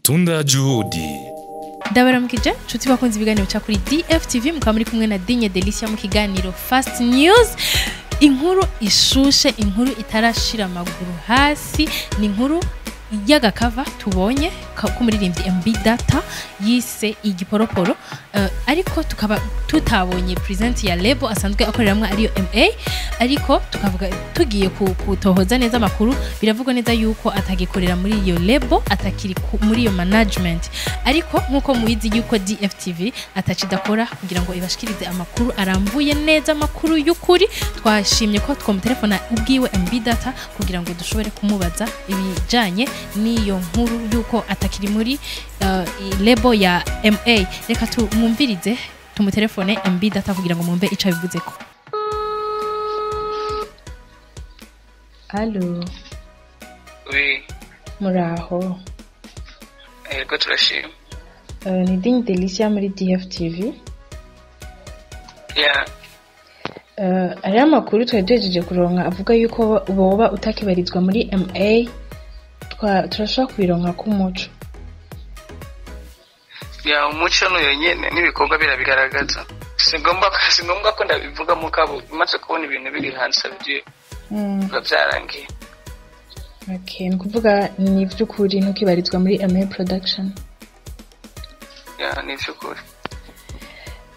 Tunda Juhudi. Ndabaramukije nshuti bakunze ibiganiro cya kuri DFTV mukaba muri kumwe na Dinye Delicia mu kiganiro Fast News. Inkuru ishushe, inkuru itarashira amaguru hasi, ni inkuru y'agakava tubonye ko muririmbyi MB Data yise igiporoporo, ariko tukaba tutabonye present ya label asanzwe akoreramwe ariyo MA, ariko tukavuga tugiye kutohoza neza amakuru biravugwa neza yuko atagikorera muri iyo label, atakiri muri iyo management, ariko nkuko mubizi yuko DFTV atacidakora kugira ngo ibashikirize amakuru arambuye neza, amakuru y'ukuri. Twashimye ko twomutelefona ubwiwe MB Data kugira ngo dushobore kumubaza ibijanye niyo nkuru yuko atakiri muri label ya MA. Reka tumumvirize, tumutelefone MB Data kugira ngo mumve ica bivuze ko. Allo. Oui. Muraho. Ego turashima. Ni Dinye Delicia muri DFTV. Yeah. Ari amakuru twari duhejeje kuronka avuga yuko boba utakibarizwa muri MA. Turashaka kubironka ku muco. Ya umuco no yonyene nibikorwa birabigaragaza. Singomba ko ndabivuga mu kabo maze kubona ibintu biri hanze bye. Bavyarangiye. Okay, nkuvuga ni vyukuri ntukibarizwa muri MA production. Ya ni vyukuri.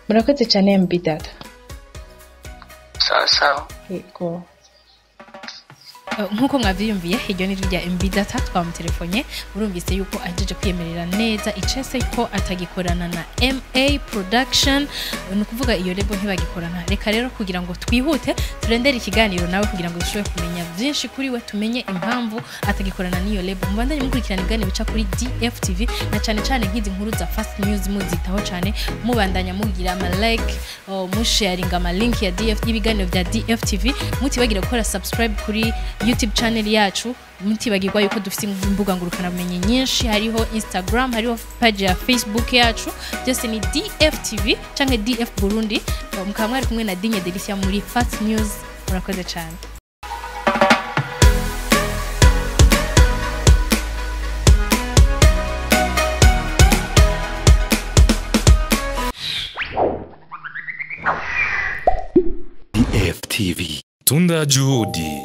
Murakoze cyane MB Data. Sawa. Yego. Nkuko mwavyiyumviye hiryo ni rya MB Data twamutelefone, urumvise yuko ajeje kwiyemerera neza icese ko atagikorana na MA production, no kuvuga iyo label ntibagikorana. Reka rero kugira ngo twihute turendere ikiganiro nawe kugira ngo dushobore kumenya byinshi kuri we, tumenye impamvu atagikorana n'iyo label. Mubandanye mukurikirana ibiganiro bica kuri DFTV na cyane cyane nk'izi nkuru za Fast News muzitaho cyane, mubandanya mugira ama like, musharinga ama link ya DF ibiganiro bya DFTV, mutibagira gukora subscribe kuri YouTube channel yacu, mutibagirwa yuko dufite imbuga ngurukana bumenyi nyinshi, hariho Instagram, hariho page ya Facebook yacu, byose ni DFTV canke DF Burundi. Mukaba mwari kumwe na Dinye Delicia muri Fast News. Murakoze cyane. DFTV. Tunda Juhudi.